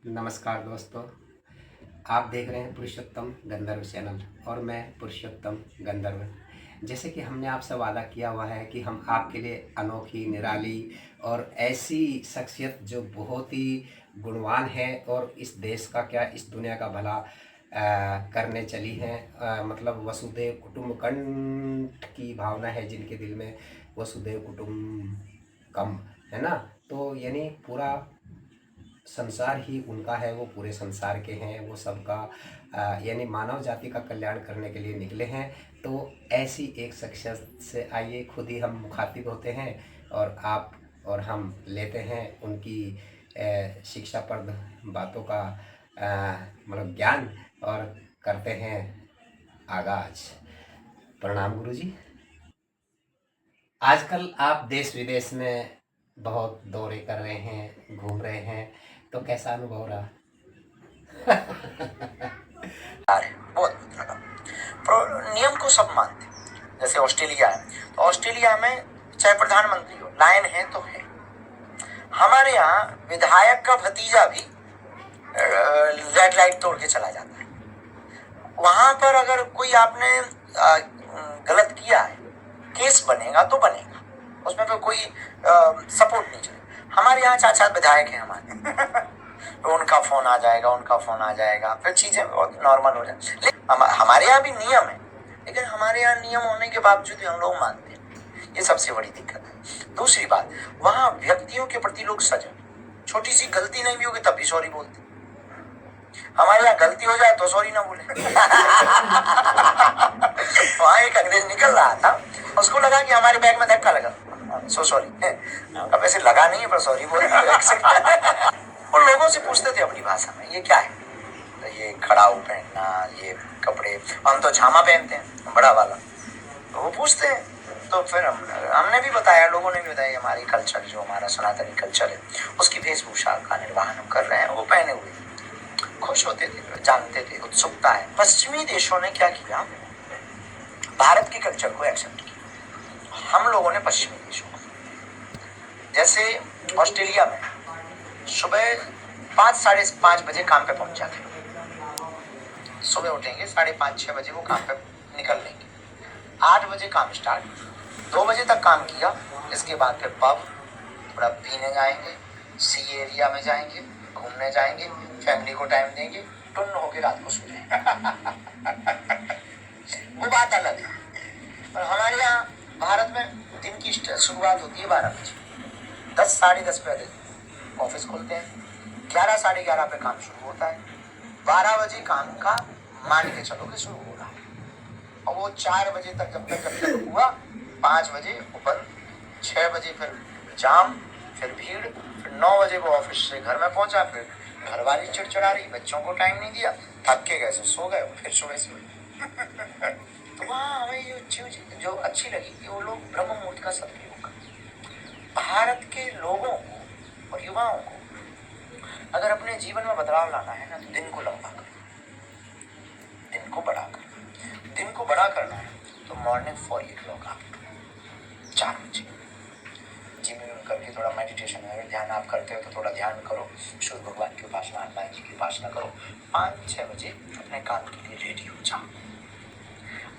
नमस्कार दोस्तों, आप देख रहे हैं पुरुषोत्तम गंधर्व चैनल और मैं पुरुषोत्तम गंधर्व। जैसे कि हमने आपसे वादा किया हुआ है कि हम आपके लिए अनोखी, निराली और ऐसी शख्सियत जो बहुत ही गुणवान है और इस देश का क्या इस दुनिया का भला करने चली हैं। मतलब वसुदेव कुटुंबकम की भावना है जिनके दिल में, वसुदेव कुटुंबकम है ना। तो यानी पूरा संसार ही उनका है, वो पूरे संसार के हैं, वो सबका यानी मानव जाति का कल्याण करने के लिए निकले हैं। तो ऐसी एक शख्सियत से आइए खुद ही हम मुखातिब होते हैं और आप और हम लेते हैं उनकी शिक्षाप्रद बातों का मतलब ज्ञान और करते हैं आगाज। प्रणाम गुरुजी। आजकल आप देश विदेश में बहुत दौरे कर रहे हैं, घूम रहे हैं, तो कैसा अनुभव रहा? बहुत लगा। पर नियम को सब मानते हैं। जैसे ऑस्ट्रेलिया है, तो ऑस्ट्रेलिया में चाहे प्रधानमंत्री हो, लाइन है तो है। हमारे यहाँ विधायक का भतीजा भी रेड लाइट तोड़ के चला जाता है। वहां पर अगर कोई आपने गलत किया है, केस बनेगा तो बनेगा, उसमें फिर कोई सपोर्ट नहीं चलेगा। हमारे यहाँ 4-4 विधायक हैं हमारे तो उनका फोन आ जाएगा, फिर चीजें बहुत नॉर्मल हो जाए। लेकिन हमारे यहाँ भी नियम है, लेकिन हमारे यहाँ नियम होने के बावजूद भी हम लोग मानते हैं। ये सबसे बड़ी दिक्कत है। दूसरी बात, वहां व्यक्तियों के प्रति लोग सजग, छोटी सी गलती नहीं भी होगी तब भी सॉरी बोलते। हमारे यहाँ गलती हो जाए तो सॉरी ना बोले। वहां एक अंग्रेज निकल रहा था, उसको लगा कि हमारे बैग में धक्का लगा, सो सॉरी। अब ऐसे लगा नहीं है पर सॉरी बोल और लोगों से पूछते थे अपनी भाषा में ये क्या है, तो ये खड़ाऊ पहनना, ये कपड़े, हम तो झामा पहनते हैं बड़ा वाला, तो वो पूछते हैं। तो फिर हमने भी बताया, लोगों ने भी बताया हमारी कल्चर, जो हमारा सनातनी कल्चर है, उसकी वेशभूषा का निर्वहन हम कर रहे हैं। वो पहने हुए खुश होते थे, जानते थे, उत्सुकता है। पश्चिमी देशों ने क्या किया, भारत के कल्चर को एक्सेप्ट किया। हम लोगों ने पश्चिमी देशों को, जैसे ऑस्ट्रेलिया में सुबह 5-5:30 बजे काम पे पहुंच जाते हैं। सुबह उठेंगे 5:30-6 बजे वो काम पे निकल लेंगे। 8 बजे काम स्टार्ट, 2 बजे तक काम किया। इसके बाद फिर पब थोड़ा पीने जाएंगे, सी एरिया में जाएंगे, घूमने जाएंगे, फैमिली को टाइम देंगे, टुन्न होके रात को सो जाएंगे। वो बात अलग है। और हमारे यहाँ भारत में दिन की शुरुआत होती है 12 बजे, 10-10:30 बजे ऑफिस खोलते हैं, 11-11:30 पे काम शुरू होता है। 12 बजे काम का मान के चलो कि शुरू हो रहा है, और वो 4 बजे तक जब तक हुआ, 5 बजे वो बंद, 6 बजे फिर जाम, फिर भीड़, फिर 9 बजे वो ऑफिस से घर में पहुंचा, फिर घर वाली चिड़चिड़ा रही, बच्चों को टाइम नहीं दिया, थक के गए सो गए, फिर सुबह से। तो वहाँ हमें ये चीज जो अच्छी लगी कि वो लोग ब्रह्म मुहूर्त का सदुपयोग करते। भारत के लोगों को और युवाओं को अगर अपने जीवन में बदलाव लाना है ना, तो दिन को लंबा करो, दिन को बड़ा करो। दिन को बड़ा करना है तो मॉर्निंग 4 बजे जिम करके थोड़ा मेडिटेशन, अगर ध्यान आप करते हो तो थोड़ा ध्यान करो, सूर्य भगवान की उपासना, हनुमान जी की उपासना करो। 5-6 बजे अपने काम के लिए रेडी हो जाओ।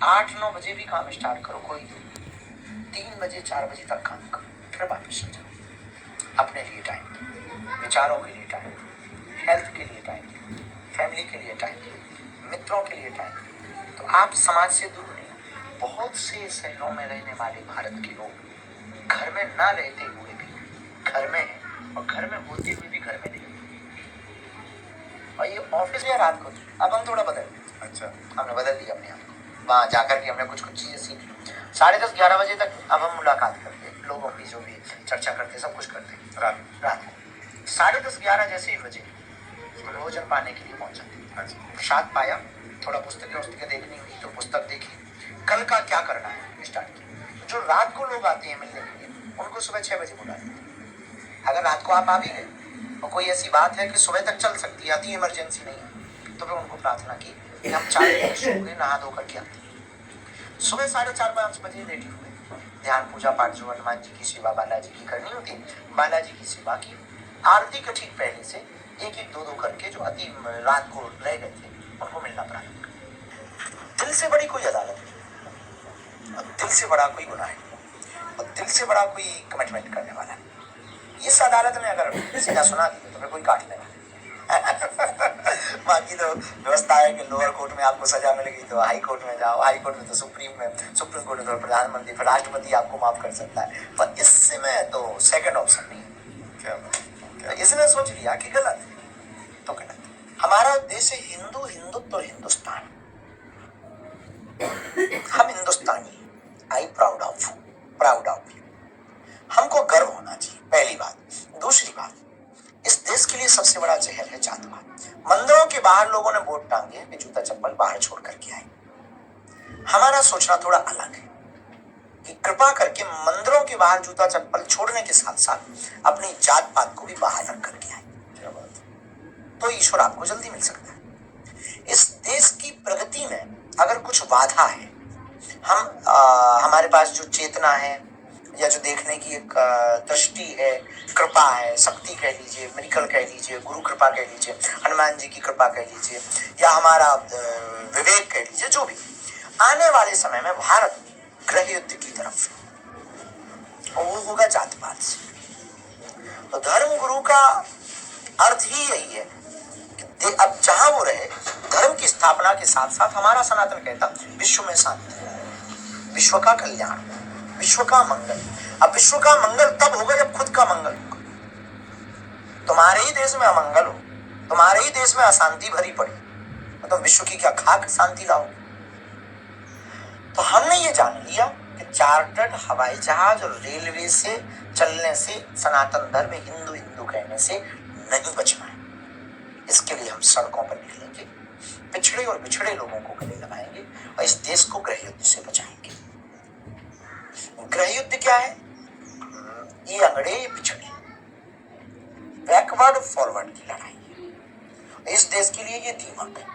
8-9 बजे भी काम स्टार्ट करो, कोई 3 बजे 4 बजे तक काम करो, फिर वापस सो जाओ। अपने लिए टाइम, विचारों के लिए टाइम, हेल्थ के लिए टाइम, फैमिली के लिए टाइम, मित्रों के लिए टाइम। तो आप समाज से दूर नहीं। बहुत से शहरों में रहने वाले भारत के लोग घर में ना रहते हुए भी घर में हैं, और घर में होते हुए भी घर में नहीं। और ये ऑफिस में रात को, अब हम थोड़ा बदल गए। अच्छा, हमने बदल दिया अपने आप को। वहाँ जाकर के हमने कुछ चीजें सीखी। 10:30-11 बजे तक अब हम मुलाकात करते, लोगों की जो भी चर्चा करते, सब कुछ करते रात को। 10:30-11 जैसे ही बजे भोजन पाने के लिए पहुंच जाते। प्रसाद पाया, थोड़ा पुस्तकें देखनी हुई तो पुस्तक देखी, कल का क्या करना है स्टार्ट किया। जो रात को लोग आते हैं मिलने के लिए, उनको सुबह 6 बजे बुला देते। अगर रात को आप आ भी गए और कोई ऐसी बात है कि सुबह तक चल सकती है, अति इमरजेंसी नहीं है, तो फिर उनको प्रार्थना की कि हम 4 बजे सो गए, नहा धो करके आते। सुबह 4:30-5 बजे रेडी हुए, ध्यान पूजा पाठ जो हनुमान जी की सेवा, बालाजी की करनी होती, बालाजी की सेवा की। आरती के ठीक पहले से एक एक दो दो करके जो अति रात को रह गए थे उनको मिलना प्रारंभ किया। दिल से बड़ी कोई अदालत नहीं, और दिल से बड़ा कोई गुनाह नहीं, और दिल से बड़ा कोई कमिटमेंट करने वाला नहीं। इस अदालत ने अगर सीधा सुना दिया तो फिर कोई काट लेगा। बाकी तो व्यवस्था है कि लोअर कोर्ट में आपको सजा मिल गई तो हाई कोर्ट में जाओ, हाई कोर्ट में तो सुप्रीम कोर्ट में तो प्रधानमंत्री फिर राष्ट्रपति आपको माफ कर सकता है, पर इसमें तो सेकंड ऑप्शन नहीं है। तो इसने सोच लिया कि गलत है तो गलत है। हमारा उद्देश्य हिंदू, हिंदुत्व और हिंदुस्तान। हम हिंदुस्तानी, आई प्राउड ऑफ यू। हमको गर्व होना चाहिए, पहली बात। दूसरी बात, इस देश के लिए सबसे बड़ा जहर है जातवाद। मंदिरों के बाहर लोगों ने वोट टांगे कि जूता चप्पल बाहर छोड़ करके आए। हमारा सोचना थोड़ा अलग है कि कृपा करके मंदिरों के बाहर जूता चप्पल छोड़ने के साथ साथ अपनी जात पात को भी बाहर रख करके आए, तो ईश्वर आपको जल्दी मिल सकता है। इस देश की प्रगति में अगर कुछ बाधा है, हमारे पास जो चेतना है या जो देखने की एक दृष्टि है, कृपा है, शक्ति कह लीजिए, मिरेकल कह लीजिए, गुरु कृपा कह लीजिए, हनुमान जी की कृपा कह लीजिए, या हमारा विवेक कह लीजिए, जो भी आने वाले समय में भारत गृह युद्ध की तरफ, और वो होगा जातपात से। तो धर्म गुरु का अर्थ ही यही है कि अब जहां वो रहे, धर्म की स्थापना के साथ साथ हमारा सनातन कहता विश्व में शांति, विश्व का कल्याण, विश्व का मंगल। अब विश्व का मंगल तब होगा जब खुद का मंगल होगा। तुम्हारे ही देश में अमंगल हो, तुम्हारे ही देश में अशांति भरी पड़ी, मतलब विश्व की क्या खाक शांति लाओगे। तो हमने ये जान लिया कि चार्टर्ड हवाई जहाज और रेलवे से चलने से, सनातन धर्म हिंदू हिंदू कहने से नहीं बचना है। इसके लिए हम सड़कों पर निकलेंगे, पिछड़े और बिछड़े लोगों को गले लगाएंगे और इस देश को गृह युद्ध से बचाएंगे। गृह युद्ध क्या है? ये अंगड़े ये पिछड़े, बैकवर्ड फॉरवर्ड की लड़ाई है। इस देश के लिए ये दीमक है।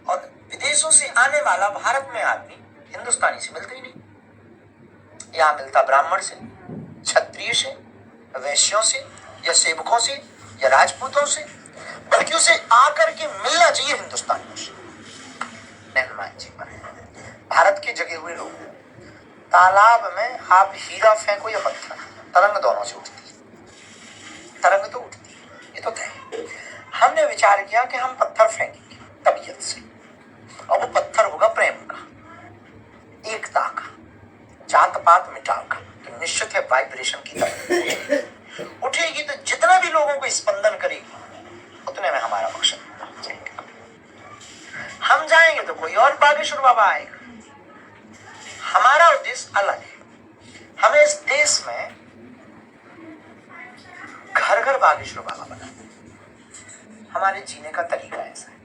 और विदेशों से आने वाला भारत में आदमी हिंदुस्तानी से मिलता ही नहीं। यहां मिलता ब्राह्मण से, क्षत्रिय से, वैश्यों से, या सेवकों से, या राजपूतों से, बल्कि उसे आकर के मिलना चाहिए हिंदुस्तानियों से। हनुमान जी पर भारत के जगे हुए लोग, तालाब में आप हीरा फेंको या पत्थर, तरंग दोनों से उठती है। तरंग तो उठती है, ये तो तय है। हमने विचार किया कि हम पत्थर फेंकेंगे तबीयत से, और वो पत्थर होगा प्रेम का, एकता का, जात पात मिटाव का। तो निश्चित है वाइब्रेशन की तरंग उठेगी, तो जितना भी लोगों को स्पंदन करेगी उतने में हमारा मकसद पूरा जाएगा। हम जाएंगे तो कोई और बागेश्वर बाबा आएगा। हमारा उद्देश्य अलग है। हमें इस देश में घर घर बागेश्वर बाबा बनाना है। हमारे जीने का तरीका ऐसा है,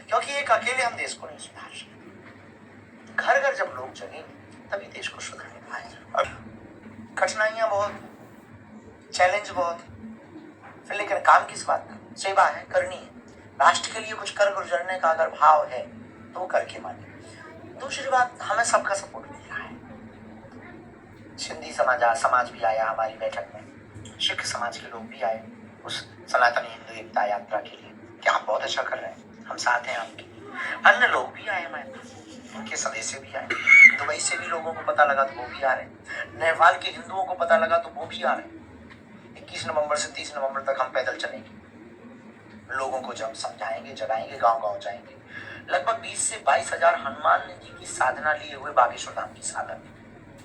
क्योंकि एक अकेले हम देश को नहीं सुधार सकते। घर घर जब लोग जगेंगे तभी देश को सुधारने पाएंगे। कठिनाइयां बहुत, चैलेंज बहुत, फिर लेकिन काम किस बात का? सेवा है, करनी है। राष्ट्र के लिए कुछ कर गुजरने का अगर भाव है तो वो करके माने। दूसरी बात, हमें सबका सपोर्ट मिल रहा है। सिंधी समाज भी आया हमारी बैठक में, सिख समाज के लोग भी आए उस सनातन हिंदू एकता यात्रा के लिए कि आप बहुत अच्छा कर रहे हैं, हम साथ हैं आपके। अन्य लोग भी आए हमारे, उनके सदस्य भी आए। दुबई से भी लोगों को पता लगा तो वो भी आ रहे हैं। नेपाल के हिंदुओं को पता लगा तो वो भी आ रहे हैं। 21 नवंबर से 30 नवंबर तक हम पैदल चलेंगे, लोगों को जब समझाएंगे, जगाएंगे, गांव-गांव जाएंगे। लगभग 20 से 22 हजार हनुमान जी की साधना लिए हुए बागेश्वर धाम की साधन,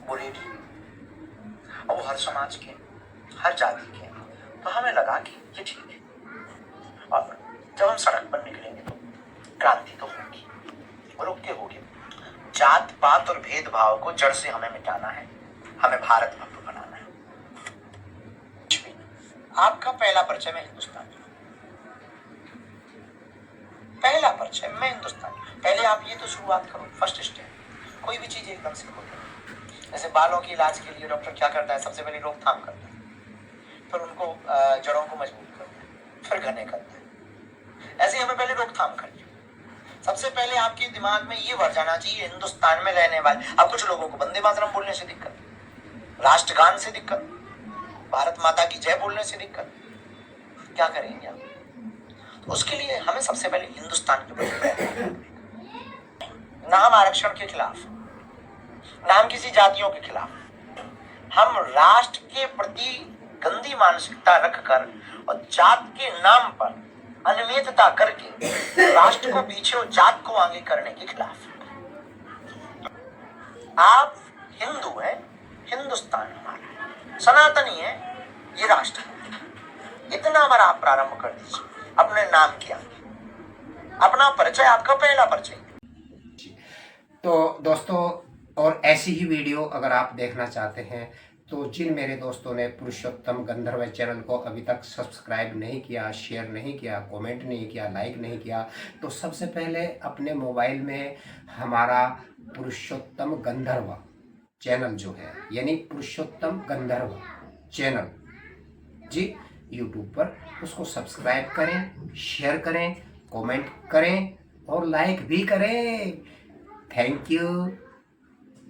वो रेडी, और वो हर समाज के, हर जाति के। तो हमें लगा कि ये ठीक है। और जब हम सड़क पर निकलेंगे तो क्रांति तो होगी, रुक के होगी। जात पात और भेदभाव को जड़ से हमें मिटाना है, हमें भारत भक्त बनाना है। आपका पहला परिचय में हिंदुस्तानी, पहला परिचय मैं हिंदुस्तानी। पहले आप ये तो शुरुआत करो, फर्स्ट स्टेप। कोई भी चीज एकदम से खोलो। जैसे बालों के इलाज के लिए डॉक्टर क्या करता है? सबसे पहले रोकथाम करता है, फिर उनको जड़ों को मजबूत करता है, फिर घने करता है। ऐसे हमें पहले रोकथाम करनी। सबसे पहले आपके दिमाग में ये भर जाना चाहिए हिंदुस्तान में रहने वाले। अब कुछ लोगों को वंदे मातरम बोलने से दिक्कत, राष्ट्रगान से दिक्कत, भारत माता की जय बोलने से दिक्कत। क्या करेंगे आप? तो उसके लिए हमें सबसे पहले हिंदुस्तान के प्रति ना हम आरक्षण के खिलाफ, ना हम किसी जातियों के खिलाफ, हम राष्ट्र के प्रति गंदी मानसिकता रखकर और जात के नाम पर अनियमितता करके राष्ट्र को पीछे और जात को आगे करने के खिलाफ। आप हिंदू हैं, हिंदुस्तान हमारा है, सनातनी है, ये राष्ट्र है। इतना बार आप प्रारंभ कर दीजिए अपने नाम के आगे, अपना परिचय आपका पहला परिचय। तो दोस्तों, और ऐसी ही वीडियो अगर आप देखना चाहते हैं तो जिन मेरे दोस्तों ने पुरुषोत्तम गंधर्व चैनल को अभी तक सब्सक्राइब नहीं किया, शेयर नहीं किया, कमेंट नहीं किया, लाइक नहीं किया, तो सबसे पहले अपने मोबाइल में हमारा पुरुषोत्तम गंधर्व चैनल जो है, यानी पुरुषोत्तम गंधर्व चैनल जी यूट्यूब पर, उसको सब्सक्राइब करें, शेयर करें, कमेंट करें और लाइक भी करें। थैंक यू,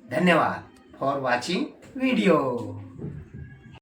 धन्यवाद फॉर वाचिंग वीडियो।